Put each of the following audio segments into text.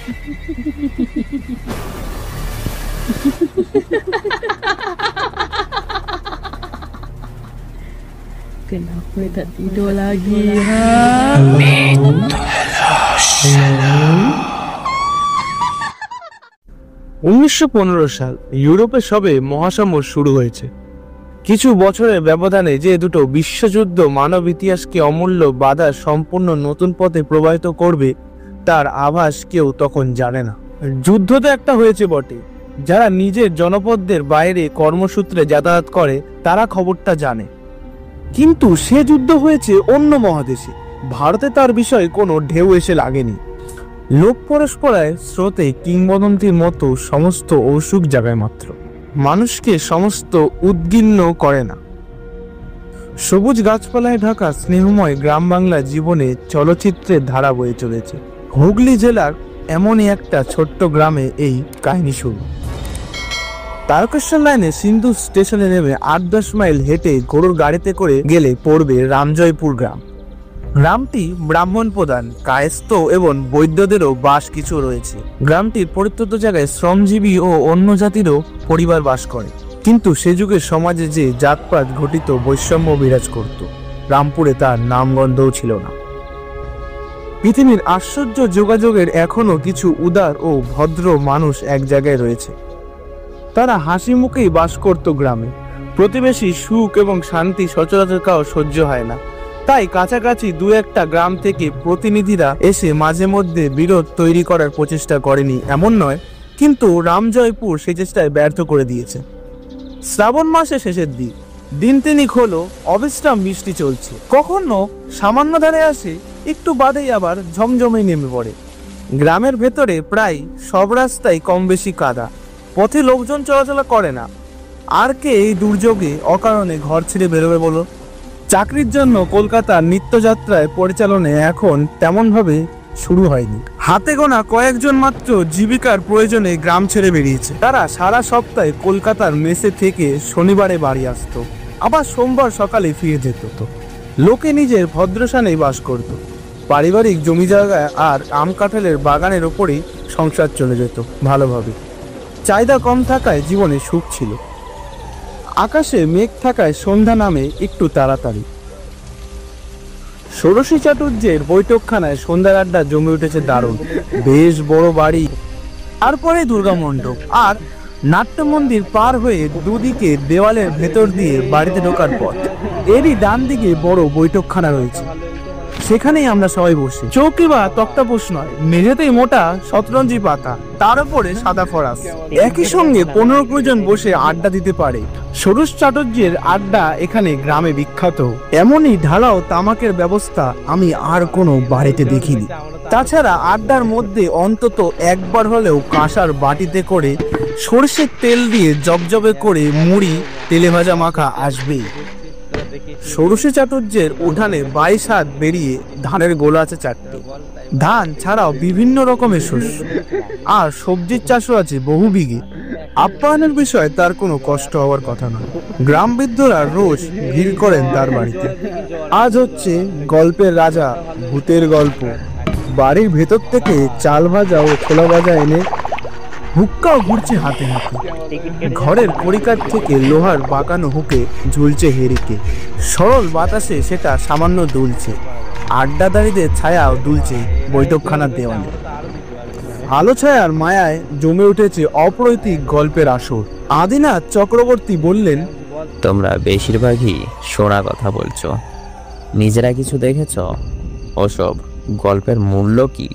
Kenapa tak tidur lagi, ha? 1915 সাল ইউরোপে সবে মহাসমর শুরু হয়েছে। কিছু বছরের ব্যবধানে যে দুটো বিশ্বযুদ্ধ মানব ইতিহাসকে অমূল্য বাধা সম্পূর্ণ নতুন পথে প্রবাহিত করবে তার আভাস কেউ তখন জানে না। যুদ্ধ তো একটা হয়েছে বটে, যারা নিজের জনপদদের বাইরে কর্মসূত্রে যাতায়াত করে তারা খবরটা জানে, কিন্তু সে যুদ্ধ হয়েছে অন্য মহাদেশে। ভারতে তার বিষয়ে কোনো ঢেউ এসে লাগেনি। লোক পরস্পরায় স্রোতে কিংবদন্তির মতো সমস্ত অসুখ জাগায় মাত্র, মানুষকে সমস্ত উদ্গিন্ন করে না। সবুজ গাছপালায় ঢাকা স্নেহময় গ্রাম বাংলা জীবনে চলচ্চিত্রের ধারা বয়ে চলেছে। হুগলি জেলার এমনই একটা ছোট্ট গ্রামে এই কাহিনী শুরু। তারকেশ্বর লাইনে সিন্ধু স্টেশনে নেমে 8-10 মাইল হেঁটে গরুর গাড়িতে করে গেলে পড়বে রামজয়পুর গ্রাম। গ্রামটি ব্রাহ্মণ প্রধান, কায়স্থ এবং বৈদ্যদেরও বাস কিছু রয়েছে। গ্রামটির পরিত্যক্ত জায়গায় শ্রমজীবী ও অন্য জাতিরও পরিবার বাস করে, কিন্তু সে যুগের সমাজে যে জাতপাত ঘটিত বৈষম্য বিরাজ করত, রামপুরে তার নামগন্ধও ছিল না। পৃথিবীর আশ্চর্য যোগাযোগের এখনো কিছু উদার ও ভদ্র মানুষ এক জায়গায় রয়েছে। তারা হাসি মুখেই বাস করত গ্রামে। প্রতিবেশী সুখ এবং শান্তি সচরাচর কাউ সহ্য হয় না, তাই কাছাকাছি দু একটা গ্রাম থেকে প্রতিনিধিরা এসে মাঝে মধ্যে বিরোধ তৈরি করার প্রচেষ্টা করেনি এমন নয়, কিন্তু রামজয়পুর সেই চেষ্টায় ব্যর্থ করে দিয়েছে। শ্রাবণ মাসে শেষের দিক, দিন তিনিক হলো অবিশ্রাম বৃষ্টি চলছে। কখনো সামান্য ধারে আসে, একটু বাদেই আবার ঝমঝমে নেমে পড়ে। গ্রামের ভেতরে প্রায় সব রাস্তায় কম বেশি কাদা, পথে লোকজন চলাচল করে না। আর কে এই দুর্যোগে অকারণে ঘর ছেড়ে বেরোবে বলো? চাকরির জন্য কলকাতার নিত্যযাত্রায় পরিচালনে এখন তেমনভাবে শুরু হয়নি। হাতে গোনা কয়েকজন মাত্র জীবিকার প্রয়োজনে গ্রাম ছেড়ে বেরিয়েছে। তারা সারা সপ্তাহে কলকাতার মেসে থেকে শনিবারে বাড়ি আসতো, আবার সোমবার সকালে ফিরে যেত। লোকে নিজের ভদ্রস্থানেই বাস করত। পারিবারিক জমি জায়গা আর আম কাঁঠালের বাগানের ওপরেই সংসার চলে যেত ভালোভাবে। চাহিদা কম থাকায় জীবনে সুখ ছিল। আকাশে মেঘ থাকায় সন্ধ্যা নামে একটু তাড়াতাড়ি। ষোড়শী চাটুর্যের বৈঠকখানায় সন্ধ্যার আড্ডা জমে উঠেছে দারুণ। বেশ বড় বাড়ি, তারপরে দুর্গা মণ্ডপ আর নাট্য মন্দির পার হয়ে দুদিকে দেওয়ালের ভেতর দিয়ে বাড়িতে ঢোকার পথ। এরই ডান দিকে বড় বৈঠকখানা রয়েছে, সেখানেই আমরা সবাই বসি। চৌকি বা তক্তাপোষ নয়, মেঝেতেই মোটা শতরঞ্জি পাতা, তার উপরে সাদা ফরাস। একই সঙ্গে 15-20 জন বসে আড্ডা দিতে পারে। ষোড়শ চাটুর্যের আড্ডা এখানে গ্রামে বিখ্যাত। এমনই ঢালাও তামাকের ব্যবস্থা আমি আর কোনো বাড়িতে দেখিনি। তাছাড়া আড্ডার মধ্যে অন্তত একবার হলেও কাঁসার বাটিতে করে সরষের তেল দিয়ে জবজবে করে মুড়ি তেলে ভাজা মাখা আসবেই। ষোড়শী চাটুর্যের উঠানে 22 হাত বেরিয়ে ধানের গোলা আছে 4টি। ধান ছাড়াও বিভিন্ন রকমের শস্য আর সবজির চাষও আছে বহু বিঘে। আপ্যায়নের বিষয়ে তার কোনো কষ্ট হওয়ার কথা নয়। গ্রাম বৃদ্ধরা রোজ ভিড় করেন তার বাড়িতে। আজ হচ্ছে গল্পের রাজা ভূতের গল্প। বাড়ির ভেতর থেকে চাল ভাজা ও ছোলা ভাজা এনে হুক্কাও ঘুরছে হাতে হাতে। ঘরের পরিকার থেকে লোহার বাঁকানো হুকে ঝুলছে হেরিকে। সরল বাতাসে সেটা সামান্য দুলছে। আড্ডাদারীদের ছায়াও দুলছে বৈঠকখানার দেওয়ালে। আলো ছায়ার মায়ায় জমে উঠেছে অপ্রৈতিক গল্পের আসর। আদিনাথ চক্রবর্তী বললেন, তোমরা বেশিরভাগই শোনা কথা বলছো, নিজেরা কিছু দেখেছ? ওসব গল্পের মূল্য কি?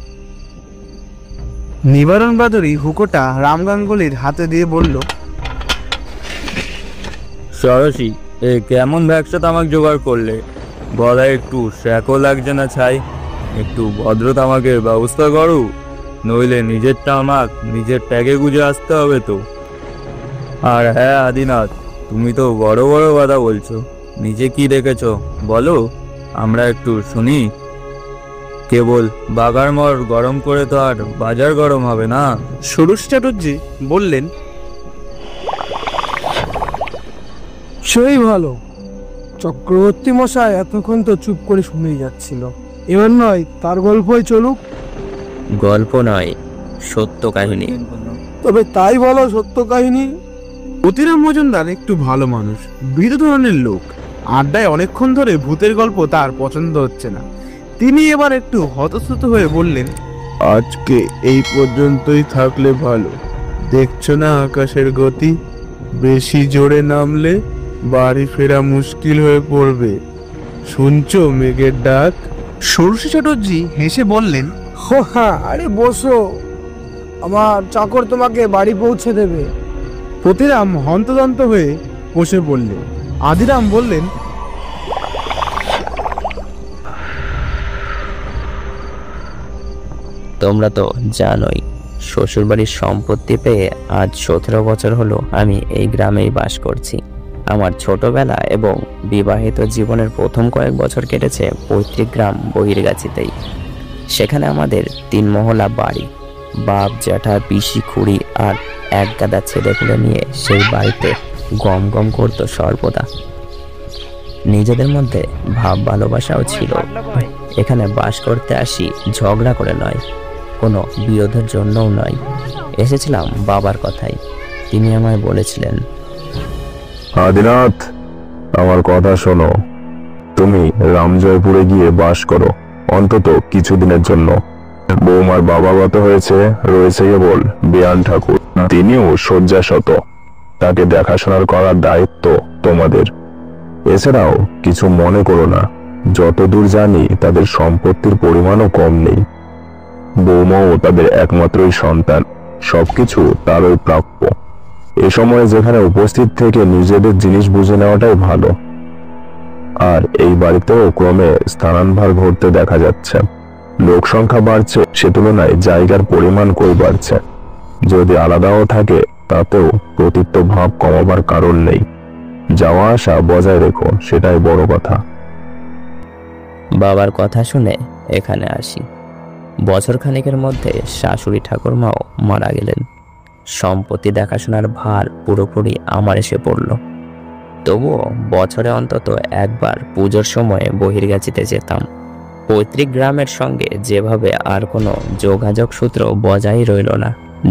নিবারণ বাদুরী হুকোটা রাম গাঙ্গুলির হাতে দিয়ে বলল, সরসী, এ কেমন ব্যবসা তামাক জোগাড় করলে? গলায় একটু শ্যাকও লাগছে না ছাই? একটু ভদ্র তামাকের ব্যবস্থা করো, নইলে নিজের তামাক নিজের ট্যাগে গুজে আসতে হবে তো। আর হ্যাঁ আদিনাথ, তুমি তো বড় বড় কথা বলছো, নিজে কি দেখেছ বলো, আমরা একটু শুনি। কেবল বাগার মর গরম করে তো আর বাজার গরম হবে না। ষোড়শ চাটুর্যী বললেন, সেই ভালো। চক্রবর্তী মশাই এতক্ষণ তো চুপ করে শুনেই যাচ্ছিল, এবার নয় তার গল্পই চলুক। গল্প নয়, সত্য কাহিনী। তবে তাই বলো, সত্য কাহিনী। অতিরাম মজুমদার একটু ভালো মানুষ, ভীতু ধরনের লোক। আড্ডায় অনেকক্ষণ ধরে ভূতের গল্প তার পছন্দ হচ্ছে না। তিনি এবার একটু হতশ্রুত হয়ে বললেন, আজকে এই পর্যন্তই থাকলে ভালো। দেখছো না আকাশের গতি, বেশি জোরে নামলে বাড়ি ফেরা মুশকিল হয়ে পড়বে। শুনছো মেঘের ডাক? ষোড়শী চ্যাটার্জি হেসে বললেন, হ্যাঁ, আরে বসো, আমার চাকর তোমাকে বাড়ি পৌঁছে দেবে। প্রতিরাম হন্তদন্ত হয়ে বসে পড়লেন। আদিরাম বললেন, তোমরা তো জানোই, শ্বশুরবাড়ির সম্পত্তি পেয়ে আজ 17 বছর হলো আমি এই গ্রামেই বাস করছি। আমার ছোটবেলা এবং বিবাহিত জীবনের প্রথম কয়েক বছর কেটেছে পৈতৃক গ্রাম বহিরগাছিতেই। সেখানে আমাদের 3 মহলা বাড়ি। বাপ, জ্যাঠা, পিসি, খুড়ি আর এক গাদা ছেলেপুলে নিয়ে সেই বাড়িতে গম গম করতো সর্বদা। নিজেদের মধ্যে ভাব ভালোবাসাও ছিল। এখানে বাস করতে আসি ঝগড়া করে নয়, কোনো বিরোধের জন্যও নয়। এসেছিলাম বাবার কথাই। তিনি আমায় বলেছিলেন, আদিনাথ, আমার কথা শোনো। তুমি রামজয়পুরে গিয়ে বাস করো অন্তত কিছুদিনের জন্য। বৌমার বাবা গত হয়েছে, রয়েছে কেবল বেয়ান ঠাকুর। তিনিও শয্যাশত। তাকে দেখাশোনার করার দায়িত্ব তোমাদের। এছাড়াও কিছু মনে করো না, যতদূর জানি তাদের সম্পত্তির পরিমাণও কম নেই। বৌমাও তাদের একমাত্রই সন্তান, সবকিছু তারই প্রাপ্য। এ সময় যেখানে উপস্থিত থেকে নিজেদের জিনিস বুঝে নেওয়াটাই ভালো। আর এই বাড়িতেও ক্রমে স্থানান্তর ঘটতে দেখা যাচ্ছে। লোক সংখ্যা বাড়ছে, সে তুলনায় জায়গার পরিমাণ কই বাড়ছে। যদি আলাদাও থাকে তাতেও প্রতীত্ব ভাব কমাবার কারণ নেই। যাওয়া আসা বজায় রেখো, সেটাই বড় কথা। বাবার কথা শুনে এখানে আসি। বছর খানেকের মধ্যে শাশুড়ি ঠাকুরমাও মারা গেলেন। সম্পত্তি দেখাশোনার ভার পুরোপুরি আমার এসে পড়ল। তবুও বছরে অন্তত একবার পুজোর সময়ে বহিরগাছিতে যেতাম। পৈতৃক গ্রামের সঙ্গে যেভাবে আর কোনো যোগাযোগ সূত্র বজায় রইল না।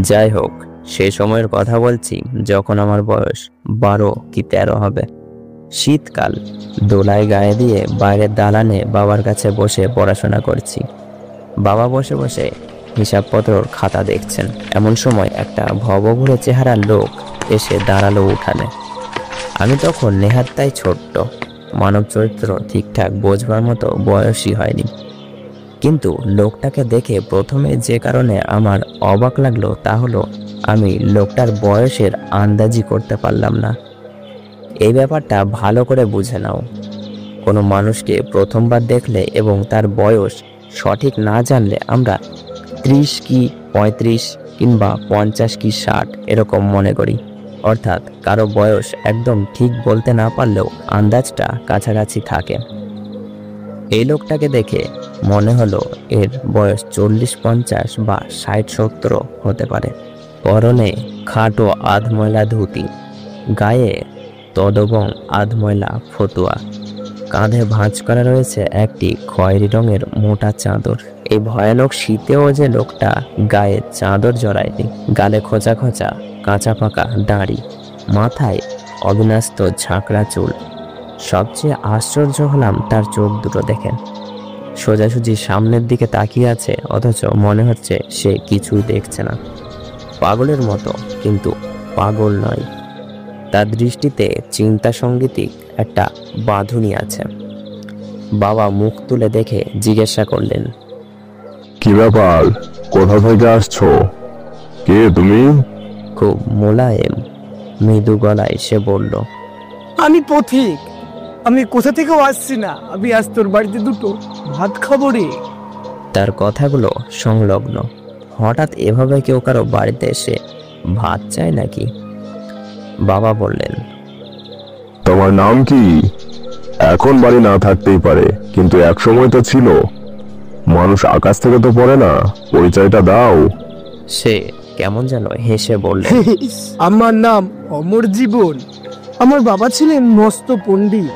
যাই হোক, সেই সময়ের কথা বলছি যখন আমার বয়স 12 কি 13 হবে। শীতকাল, দোলায় গায়ে দিয়ে বাইরের দালানে বাবার কাছে বসে পড়াশোনা করছি। বাবা বসে বসে হিসাবপত্রর খাতা দেখছেন। এমন সময় একটা ভবঘুরে চেহারার লোক এসে দাঁড়ালো উঠানে। আমি তখন নেহাত্তাই ছোট্ট, মানব চরিত্র ঠিকঠাক বোঝবার মতো বয়সই হয়নি। কিন্তু লোকটাকে দেখে প্রথমে যে কারণে আমার অবাক লাগলো তা হলো আমি লোকটার বয়সের আন্দাজি করতে পারলাম না। এই ব্যাপারটা ভালো করে বুঝে নাও। কোনো মানুষকে প্রথমবার দেখলে এবং তার বয়স সঠিক না জানলে আমরা 30 কি 35 কিংবা 50 কি 60 এরকম মনে করি। অর্থাৎ কারো বয়স একদম ঠিক বলতে না পারলেও আন্দাজটা কাছাকাছি থাকে। এই লোকটাকে দেখে মনে হলো এর বয়স 40-50 বা 60-70 হতে পারে। পরনে খাটো আধময়লা ধুতি, গায়ে তদবং আধময়লা ফতুয়া, কাঁধে ভাঁজ করা রয়েছে একটি খয়েরি রঙের মোটা চাদর। এই ভয়ানক শীতেও যে লোকটা গায়ে চাদর জড়ায়নি। গালে খোঁচা খোঁচা কাঁচা পাকা দাড়ি, মাথায় অবিন্যস্ত ঝাঁকড়া চুল। সবচেয়ে আশ্চর্য হলাম তার চোখ দুটো দেখেন। সোজাসুজি সামনের দিকে তাকিয়ে আছে, অথচ মনে হচ্ছে সে কিছুই দেখছে না। পাগলের মতো, কিন্তু পাগল নয়। তার দৃষ্টিতে চিন্তা সঙ্গীতিক একটা বাঁধুনি আছে। বাবা মুখ তুলে দেখে জিজ্ঞাসা করলেন, কি ব্যাপার? কোথা থেকে আসছো? কে তুমি? খুব মোলায়েম মৃদু গলায় সে বলল, আমি পথিক। আমি কোথা থেকেও আসছি না। আমি আজ তোর বাড়িতে দুটো ভাত খাবো রে। তার কথাগুলো সংলগ্ন। হঠাৎ এভাবে কেউ কারো বাড়িতে এসে ভাত চায় নাকি? বাবা বললেন, তোমার নাম কি? এখন বাড়ি না থাকতেই পারে, কিন্তু এক সময় তো ছিল। মানুষ আকাশ থেকে তো পড়ে না, পরিচয়টা দাও। সে কেমন যেন হেসে বললেন, আমার নাম অমর জীবন। আমার বাবা ছিলেন মস্ত পণ্ডিত।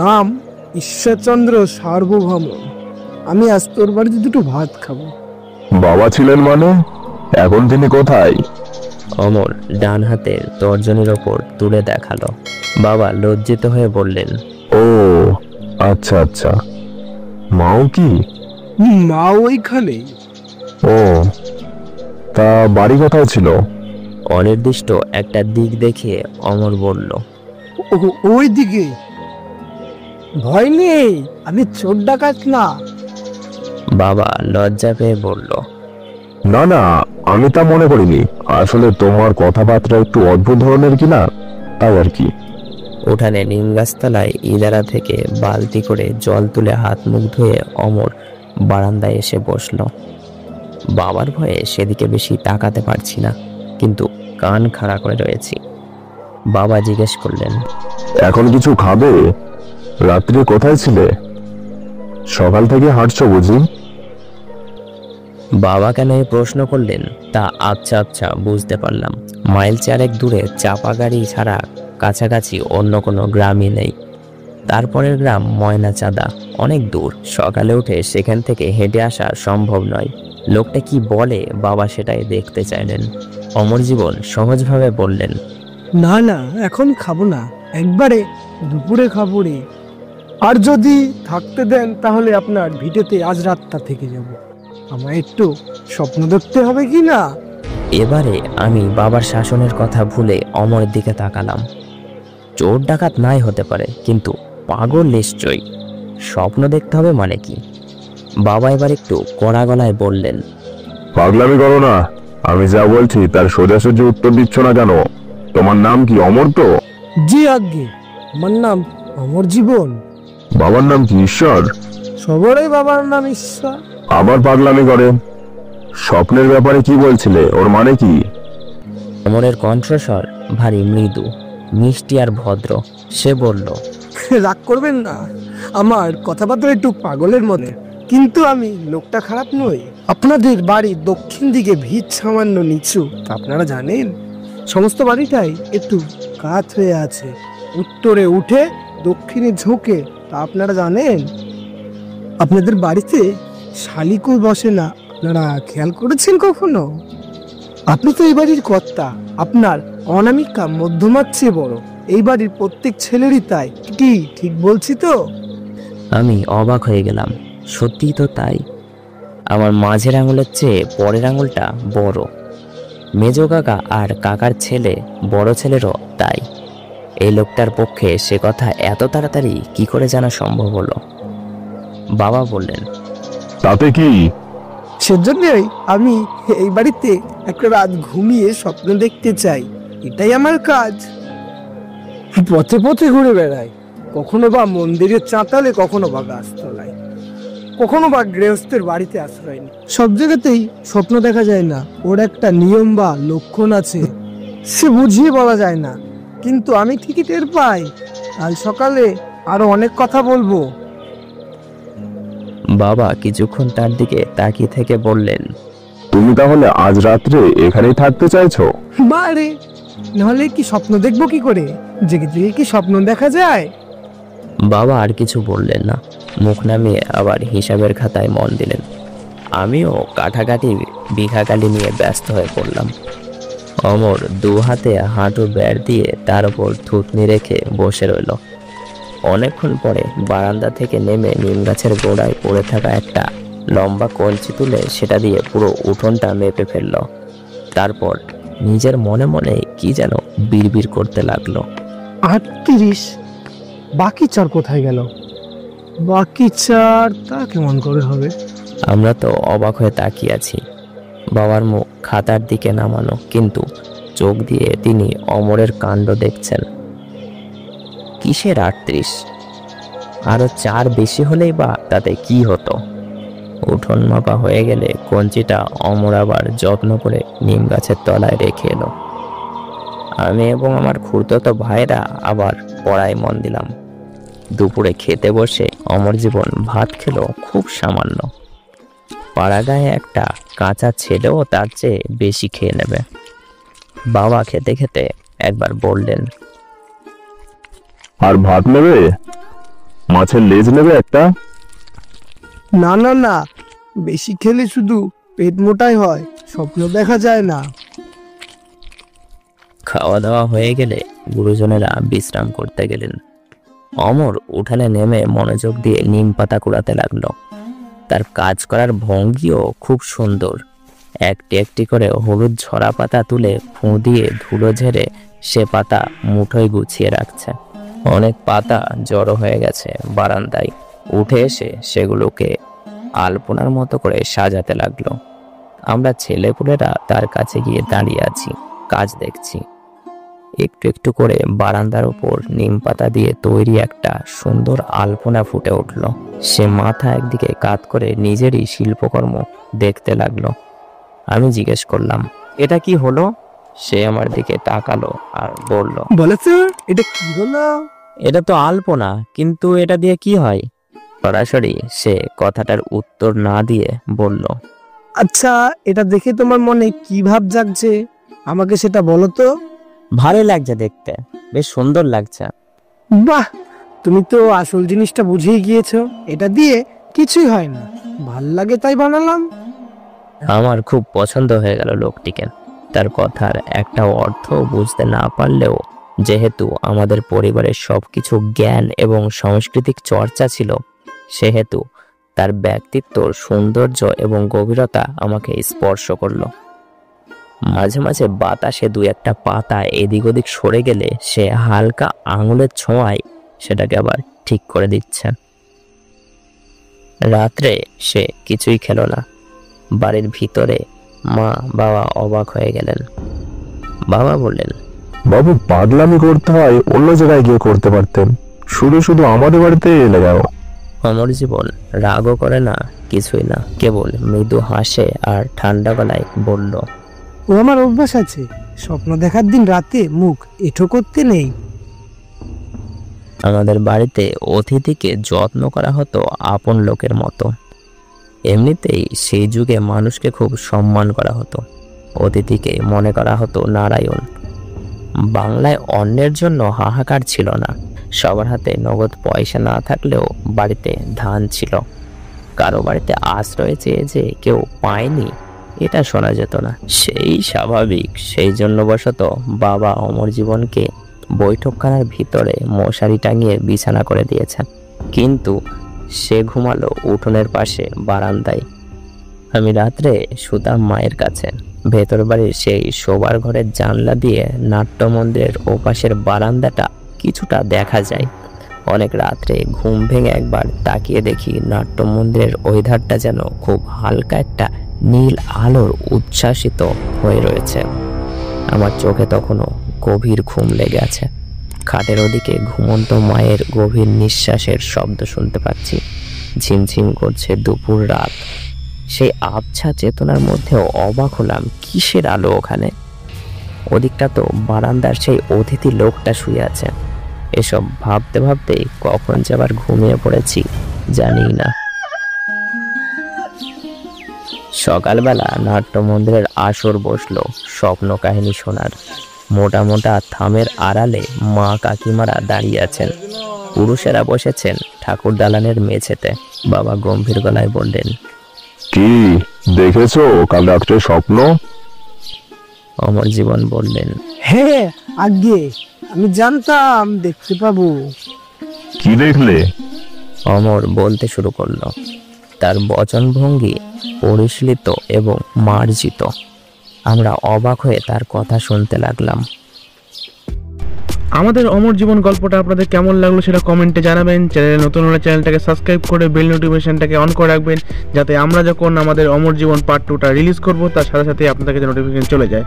নাম ঈশ্বরচন্দ্র সার্বভৌম। আমি আজ তোর বাড়িতে দুটো ভাত খাবো। বাবা ছিলেন মানে? এখন তিনি কোথায়? অমর ডান হাতের তর্জনীর ওপর তুলে দেখালো। বাবা লজ্জিত হয়ে বললেন, ও আচ্ছা আচ্ছা, মাও কি? মা ওইখানে। ও, তা বাড়ি কোথায় ছিল? অনির্দিষ্ট একটা দিক দেখিয়ে অমর বলল, ওই দিকে। ভয় নেই, আমি চোর ডাকাত না। বাবা লজ্জা পেয়ে বলল, না না, আমি তা মনে করিনি। আসলে তোমার কথাবার্তা একটু অদ্ভুত ধরনের কিনা, তাই আর কি। উঠানে নিম গাছতলায় ইদারা থেকে বালতি করে জল তুলে হাত মুখ ধুয়ে অমর বারান্দায় এসে বসল। বাবার ভয়ে সেদিকে বেশি তাকাতে পারছি না, কিন্তু কান খাড়া করে রয়েছি। বাবা জিজ্ঞেস করলেন, এখন কিছু খাবে? রাত্রে কোথায় ছিলে? সকাল থেকে হাঁটছো বুঝি? বাবা কেন এই প্রশ্ন করলেন তা আচ্ছা আচ্ছা বুঝতে পারলাম। মাইল চারেক দূরে চাপা গাড়ি ছাড়া কাছাকাছি অন্য কোনো গ্রামই নেই। তারপরের গ্রাম ময়নাচাঁদা, অনেক দূর। সকালে উঠে সেখান থেকে হেঁটে আসা সম্ভব নয়। লোকটা কি বলে বাবা সেটাই দেখতে চাইলেন। অমর জীবন সহজভাবে বললেন, না না, এখন খাবো না, একবারে দুপুরে খাবো রে। আর যদি থাকতে দেন তাহলে আপনার ভিটেতে আজ রাতটা থেকে যাব। আমায় একটু স্বপ্ন দেখতে হবে কি না? এবারে আমি বাবার শাসনের কথা ভুলে অমরের দিকে তাকালাম। চোর ডাকাত নাই হতে পারে, কিন্তু পাগল নিশ্চয়ই। স্বপ্ন দেখতে হবে মানে কি? বাবা এবার একটু কড়া গলায় বললেন, পাগলামি করো না। আমি যা বলছি তার সোজাসুজি উত্তর দিচ্ছ না কেন? তোমার নাম কি অমর তো? জি আজ্ঞে, আমার নাম অমর জীবন। বাবার নাম কি ঈশ্বর? সবারই বাবার নাম ঈশ্বর। আবার পাগলামি করে। স্বপ্নের ব্যাপারে কি বলছিলে, ওর মানে কি? অমরের কণ্ঠস্বর ভারী মৃদু, মিষ্টি আর ভদ্র। সে বলল, রাগ করবেন না, আমার কথাবার্তা একটু পাগলের মনে, কিন্তু আমি লোকটা খারাপ নই। আপনাদের বাড়ির দক্ষিণ দিকে ভিত সামান্য নিচু, তা আপনারা জানেন। সমস্ত বাড়িটাই একটু কাত হয়ে আছে। উত্তরে উঠে দক্ষিণে ঝুঁকে, তা আপনারা জানেন। আপনাদের বাড়িতে শালিকও বসে না, আপনারা খেয়াল করেছেন কখনো? আপনি তো এই বাড়ির কর্তা, আপনার অনামিকা মধ্যমার চেয়ে বড়। এই বাড়ির প্রত্যেক ছেলেরই তাই, কি ঠিক বলছি তো? আমি অবাক হয়ে গেলাম। সত্যিই তো তাই। আমার মাঝের আঙুলের চেয়ে পরের আঙুলটা বড়। মেজ কাকা আর কাকার ছেলে বড় ছেলেরও তাই। এই লোকটার পক্ষে সে কথা এত তাড়াতাড়ি কি করে জানা সম্ভব হলো? বাবা বললেন, তাতে কি? সেজন্যই আমি এই বাড়িতে একটা রাত ঘুমিয়ে স্বপ্ন দেখতে চাই, এটাই আমার কাজ। পথে পথে ঘুরে বেড়াই, কখনো বা মন্দিরের চাঁতালে, কখনো বা গাছতলায়, কখনো বা গৃহস্থের বাড়িতে আশ্রয় নিই। সব জায়গাতেই স্বপ্ন দেখা যায় না, ওর একটা নিয়ম বা লক্ষণ আছে, সে বুঝিয়ে বলা যায় না, কিন্তু আমি ঠিকই টের পাই। কাল সকালে আরো অনেক কথা বলবো। বাবা কিছুক্ষণ তার দিকে তাকিয়ে থেকে বললেন, তুমি তাহলে আজ রাত্রে এখানেই থাকতে চাইছো? বারে, নাহলে কি স্বপ্ন দেখবো কি করে? জেগে জেগে কি স্বপ্ন দেখা যায়? বাবা আর কিছু বললেন না, মুখ নামিয়ে আবার হিসাবের খাতায় মন দিলেন। আমিও কাঠাকাটি বিঘাকালি নিয়ে ব্যস্ত হয়ে পড়লাম। অমর দু হাতে হাঁটু বেড় দিয়ে তার উপর থুতনি রেখে বসে রইল। অনেকক্ষণ পরে বারান্দা থেকে নেমে নিম গাছের গোড়ায় পড়ে থাকা একটা লম্বা কঞ্চি তুলে সেটা দিয়ে পুরো উঠোনটা মেপে ফেলল। তারপর নিজের মনে মনে কি যেন বিড়বিড় করতে লাগলো। 38। বাকি 4 কোথায় গেল? বাকি 4 তা কেমন করে হবে? আমরা তো অবাক হয়ে তাকিয়ে আছি। বাবার মুখ খাতার দিকে নামানো, কিন্তু চোখ দিয়ে তিনি অমরের কাণ্ড দেখছেন। কিসের 38? আরো 4 বেশি হলেই বা তাতে কি হতো? উঠোন মাপা হয়ে গেলে কঞ্চিটা অমর আবার যত্ন করে নিম গাছের তলায় রেখে এলো। আমি এবং আমার খুড়তো ভাইরা আবার পড়ায় মন দিলাম। দুপুরে খেতে বসে অমর জীবন ভাত খেলো খুব সামান্য। পাড়াগাঁয়ে একটা কাঁচা ছেলেও তার চেয়ে বেশি খেয়ে নেবে। বাবা খেতে খেতে একবার বললেন, আর ভাত নেবে? মাছের লেজ নেবে একটা? না না না, বেশি খেলে শুধু পেট মোটাই হয়, স্বপ্ন দেখা যায় না। খাওয়া দাওয়া হয়ে গেলে গুরুজনেরা বিশ্রাম করতে গেলেন। অমর উঠানে নেমে মনোযোগ দিয়ে নিম পাতা কুড়াতে লাগলো। তার কাজ করার ভঙ্গিও খুব সুন্দর। একটি একটি করে হলুদ ঝরা পাতা তুলে ফুঁ দিয়ে ধুলো ঝেড়ে সে পাতা মুঠোয় গুছিয়ে রাখছে। অনেক পাতা জড়ো হয়ে গেছে বারান্দায়। উঠে এসে সেগুলোকে আলপনার মতো করে সাজাতে লাগলো। আমরা ছেলেপুলেরা তার কাছে গিয়ে দাঁড়িয়ে আছি, কাজ দেখছি। একটু একটু করে বারান্দার উপর নিম পাতা দিয়ে তৈরি একটা সুন্দর আলপনা ফুটে উঠল। সে মাথা একদিকে কাত করে নিজেরই শিল্পকর্ম দেখতে লাগলো। আমি জিজ্ঞেস করলাম, এটা কি হলো? সে আমার দিকে তাকালো আর বলল, বলেছ এটা কি হলো? এটা তো আলপনা, কিন্তু এটা দিয়ে কি হয়? সরাসরি সে কথাটার উত্তর না দিয়ে বলল, আচ্ছা, এটা দেখে তোমার মনে কি ভাব জাগছে আমাকে সেটা বলো তো। ভালোই লাগছে দেখতে, বেশ সুন্দর লাগছে। বাহ, তুমি তো আসল জিনিসটা বুঝেই গিয়েছো। এটা দিয়ে কিছুই হয় না, ভাল লাগে তাই বানালাম। আমার খুব পছন্দ হয়ে গেল লোকটিকে। তার কথার একটা অর্থ বুঝতে না পারলেও যেহেতু আমাদের পরিবারের সবকিছু জ্ঞান এবং সাংস্কৃতিক চর্চা ছিল, সেহেতু তার ব্যক্তিত্বর সৌন্দর্য এবং গভীরতা আমাকে স্পর্শ করলো। মাঝে মাঝে বাতাসে দু একটা পাতা এদিক ওদিক সরে গেলে সে হালকা আঙুলের ছোঁয়ায় সেটাকে আবার ঠিক করে দিচ্ছে। রাত্রে সে কিছুই খেলো না। বাড়ির ভিতরে মা বাবা অবাক হয়ে গেলেন। বাবা বললেন, বাবু, পাগলামি করতে হয় অন্য জায়গায় গিয়ে করতে পারতেন, শুধু শুধু আমাদের বাড়িতে এলে গেল। অমর জীবন রাগও করে না, কিছুই না, কেবল মৃদু হাসে আর ঠান্ডা গলায় বলল, ও আমার অভ্যাস আছে, স্বপ্ন দেখার দিন রাতে মুখ এঁঠো করতে নেই। আমাদের বাড়িতে অতিথিকে যত্ন করা হতো আপন লোকের মতো। এমনিতেই সেই যুগে মানুষকে খুব সম্মান করা হতো। অতিথিকে মনে করা হতো নারায়ণ। বাংলায় অন্যের জন্য হাহাকার ছিল না। সবার হাতে নগদ পয়সা না থাকলেও বাড়িতে ধান ছিল। কারো বাড়িতে আশ্রয় চেয়ে যে কেউ পায়নি এটা শোনা যেত না। সেই স্বাভাবিক। সেই জন্য বশত বাবা অমর জীবনকে বৈঠকখানার ভিতরে মশারি টাঙিয়ে বিছানা করে দিয়েছেন, কিন্তু সে ঘুমালো উঠোনের পাশে বারান্দায়। আমি রাত্রে শুতাম মায়ের কাছে। ভেতর বাড়ির সেই শোবার ঘরের জানলা দিয়ে নাট্যমন্দিরের ওপাশের বারান্দাটা কিছুটা দেখা যায়। অনেক রাত্রে ঘুম ভেঙে একবার তাকিয়ে দেখি নাট্যমন্দিরের ওই ধারটা যেন খুব হালকা একটা নীল আলোর উচ্ছ্বাসিত হয়ে রয়েছে। আমার চোখে তখনও গভীর ঘুম লেগে আছে। খাটের ওদিকে ঘুমন্ত মায়ের গভীর নিঃশ্বাসের শব্দ শুনতে পাচ্ছি। ঝিমঝিম করছে দুপুর রাত। সেই আবছা চেতনার মধ্যেও অবাক হলাম, কিসের আলো ওখানে? ওদিকটা তো বারান্দার সেই অতিথি লোকটা শুয়ে আছে। এসব ভাবতে ভাবতেই কখন যে আবার ঘুমিয়ে পড়েছি জানি না। সকালবেলা নাট্যমন্দিরের আসর বসলো স্বপ্ন কাহিনী শোনার। মোটা মোটা থামের আড়ালে মা কাকিমারা দাঁড়িয়ে আছেন। পুরুষেরা বসেছেন ঠাকুর দালানের মেঝেতে। বাবা গম্ভীর গলায় বললেন, কি দেখেছো কাল রাত্রে স্বপ্ন? অমর জীবন বললেন, হ্যাঁ আগে আমি জানতাম দেখতে পাবো। কি দেখলে? অমর বলতে শুরু করলো। তার বচনভঙ্গি পরিশীলিত এবং মার্জিত। আমরা অবাক হয়ে তার কথা শুনতে লাগলাম। আমাদের অমর জীবন গল্পটা আপনাদের কেমন লাগলো সেটা কমেন্টে জানাবেন। চ্যানেলে নতুন হলে চ্যানেলটাকে সাবস্ক্রাইব করে বেল নোটিফিকেশনটাকে অন করে রাখবেন, যাতে আমরা যখন আমাদের অমর জীবন পার্ট 2টা রিলিজ করব তার সাথে সাথে আপনাদের কাছে নোটিফিকেশন চলে যায়।